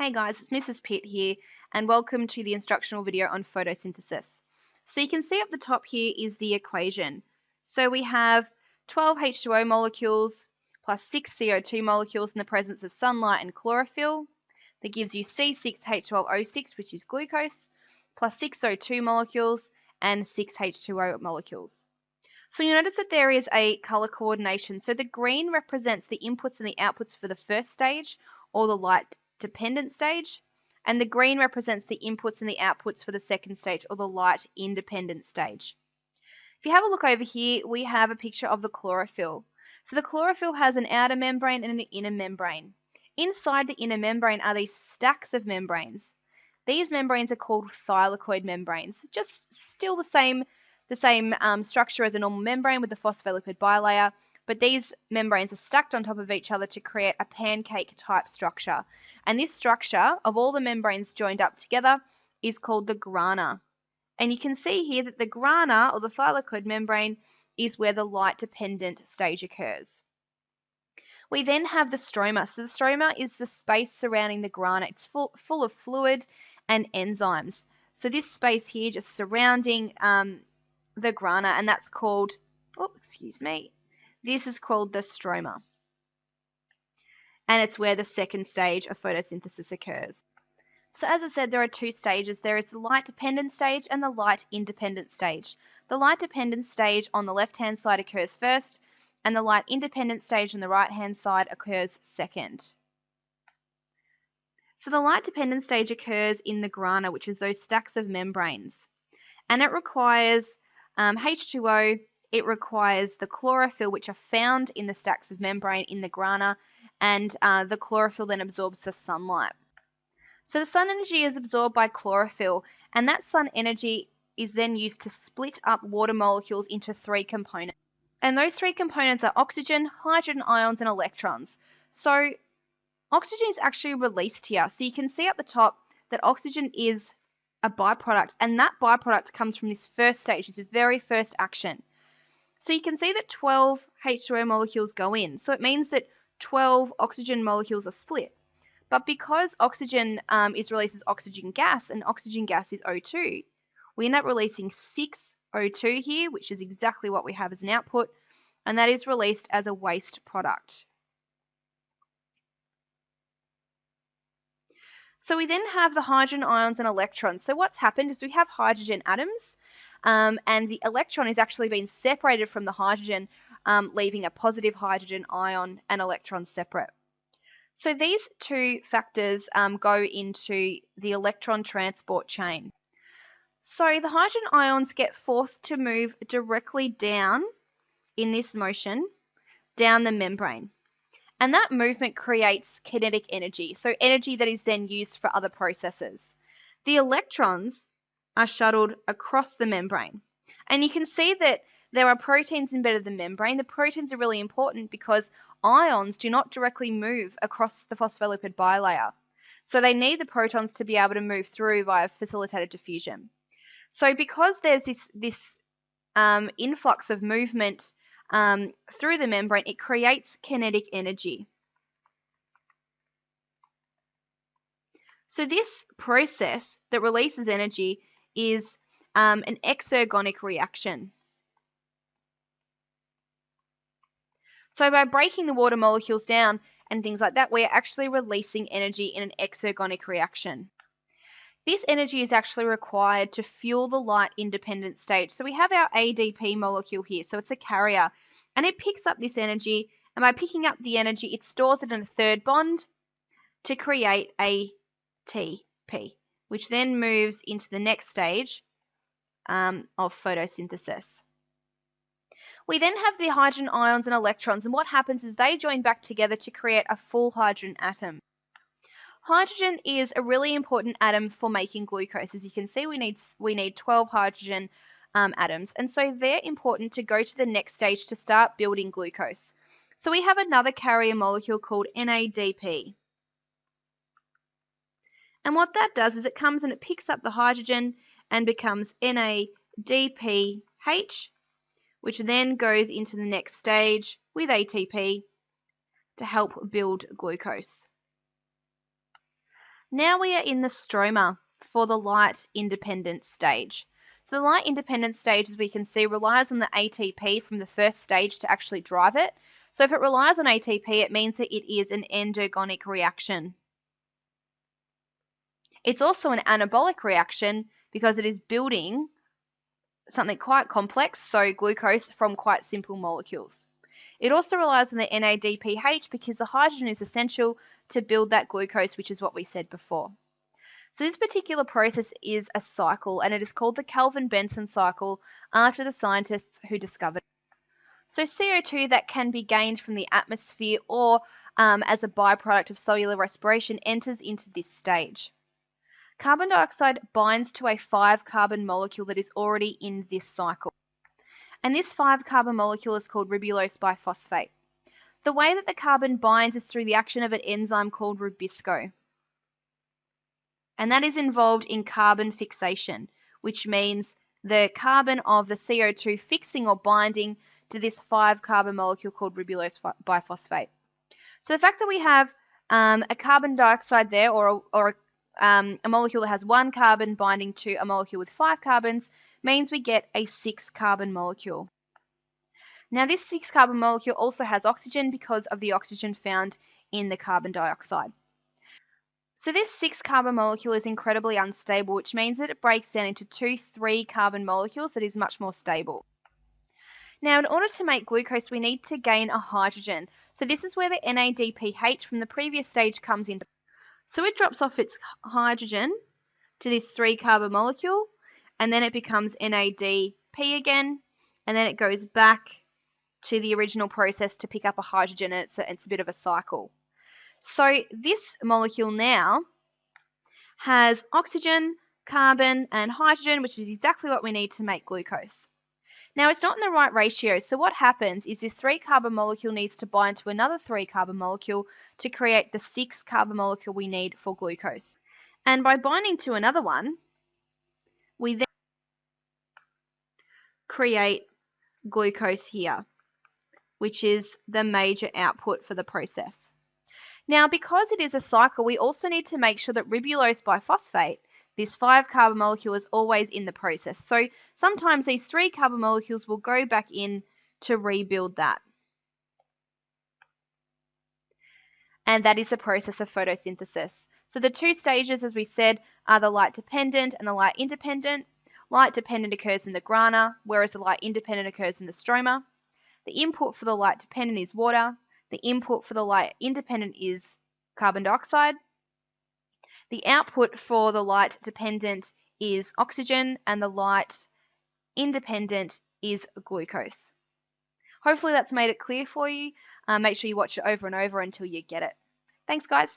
Hey guys, it's Mrs. Pitt here, and welcome to the instructional video on photosynthesis. So you can see up the top here is the equation. So we have 12 H2O molecules plus 6 CO2 molecules in the presence of sunlight and chlorophyll. That gives you C6H12O6, which is glucose, plus 6 O2 molecules and 6 H2O molecules. So you notice that there is a color coordination. So the green represents the inputs and the outputs for the first stage, or the light dependent stage, and the green represents the inputs and the outputs for the second stage, or the light independent stage. If you have a look over here, we have a picture of the chlorophyll. So the chlorophyll has an outer membrane and an inner membrane. Inside the inner membrane are these stacks of membranes. These membranes are called thylakoid membranes, just still the same structure as a normal membrane with the phospholipid bilayer, but these membranes are stacked on top of each other to create a pancake type structure. And this structure of all the membranes joined up together is called the grana. And you can see here that the grana, or the thylakoid membrane, is where the light dependent stage occurs. We then have the stroma. So the stroma is the space surrounding the grana. It's full of fluid and enzymes. So this space here just surrounding the grana, and that's called, this is called the stroma. And it's where the second stage of photosynthesis occurs. So as I said, there are two stages. There is the light dependent stage and the light independent stage. The light dependent stage on the left-hand side occurs first, and the light independent stage on the right-hand side occurs second. So the light dependent stage occurs in the grana, which is those stacks of membranes. And it requires H2O, it requires the chlorophyll, which are found in the stacks of membrane in the grana, and the chlorophyll then absorbs the sunlight. So the sun energy is absorbed by chlorophyll, and that sun energy is then used to split up water molecules into three components. And those three components are oxygen, hydrogen ions, and electrons. So oxygen is actually released here. So you can see at the top that oxygen is a byproduct, and that byproduct comes from this first stage, this very first action. So you can see that 12 H2O molecules go in. So it means that 12 oxygen molecules are split. But because oxygen is released as oxygen gas, and oxygen gas is O2, we end up releasing 6 O2 here, which is exactly what we have as an output, and that is released as a waste product. So we then have the hydrogen ions and electrons. So what's happened is we have hydrogen atoms, and the electron is actually been separated from the hydrogen, leaving a positive hydrogen ion and electron separate. So these two factors go into the electron transport chain. So the hydrogen ions get forced to move directly down in this motion, down the membrane. And that movement creates kinetic energy, so energy that is then used for other processes. The electrons are shuttled across the membrane. And you can see that there are proteins embedded in the membrane. The proteins are really important because ions do not directly move across the phospholipid bilayer. So they need the protons to be able to move through via facilitated diffusion. So because there's this influx of movement through the membrane, it creates kinetic energy. So this process that releases energy is an exergonic reaction. So by breaking the water molecules down and things like that, we're actually releasing energy in an exergonic reaction. This energy is actually required to fuel the light independent stage. So we have our ADP molecule here, so it's a carrier, and it picks up this energy, and by picking up the energy, it stores it in a third bond to create ATP, which then moves into the next stage of photosynthesis. We then have the hydrogen ions and electrons, and what happens is they join back together to create a full hydrogen atom. Hydrogen is a really important atom for making glucose. As you can see, we need 12 hydrogen atoms, and so they're important to go to the next stage to start building glucose. So we have another carrier molecule called NADP. And what that does is it comes and it picks up the hydrogen and becomes NADPH, which then goes into the next stage with ATP to help build glucose. Now we are in the stroma for the light-independent stage. So the light-independent stage, as we can see, relies on the ATP from the first stage to actually drive it. So if it relies on ATP, it means that it is an endergonic reaction. It's also an anabolic reaction because it is building something quite complex, so glucose, from quite simple molecules. It also relies on the NADPH because the hydrogen is essential to build that glucose, which is what we said before. So this particular process is a cycle, and it is called the Kelvin-Benson cycle after the scientists who discovered it. So CO2 that can be gained from the atmosphere or as a byproduct of cellular respiration enters into this stage. Carbon dioxide binds to a 5-carbon molecule that is already in this cycle. And this 5-carbon molecule is called ribulose biphosphate. The way that the carbon binds is through the action of an enzyme called rubisco. And that is involved in carbon fixation, which means the carbon of the CO2 fixing or binding to this 5-carbon molecule called ribulose biphosphate. So the fact that we have a carbon dioxide there, or a molecule that has 1 carbon binding to a molecule with 5 carbons, means we get a 6-carbon molecule. Now this 6-carbon molecule also has oxygen because of the oxygen found in the carbon dioxide. So this 6-carbon molecule is incredibly unstable, which means that it breaks down into 2 3-carbon molecules that is much more stable. Now, in order to make glucose, we need to gain a hydrogen. So this is where the NADPH from the previous stage comes in. So it drops off its hydrogen to this 3-carbon molecule, and then it becomes NADP again, and then it goes back to the original process to pick up a hydrogen, and it's a bit of a cycle. So this molecule now has oxygen, carbon, and hydrogen, which is exactly what we need to make glucose. Now, it's not in the right ratio, so what happens is this 3-carbon molecule needs to bind to another 3-carbon molecule to create the 6-carbon molecule we need for glucose. And by binding to another one, we then create glucose here, which is the major output for the process. Now, because it is a cycle, we also need to make sure that ribulose biphosphate, this 5-carbon molecule, is always in the process. So sometimes these 3-carbon molecules will go back in to rebuild that. And that is the process of photosynthesis. So the 2 stages, as we said, are the light-dependent and the light-independent. Light-dependent occurs in the grana, whereas the light-independent occurs in the stroma. The input for the light-dependent is water. The input for the light-independent is carbon dioxide. The output for the light-dependent is oxygen, and the light-independent is glucose. Hopefully that's made it clear for you. Make sure you watch it over and over until you get it. Thanks, guys.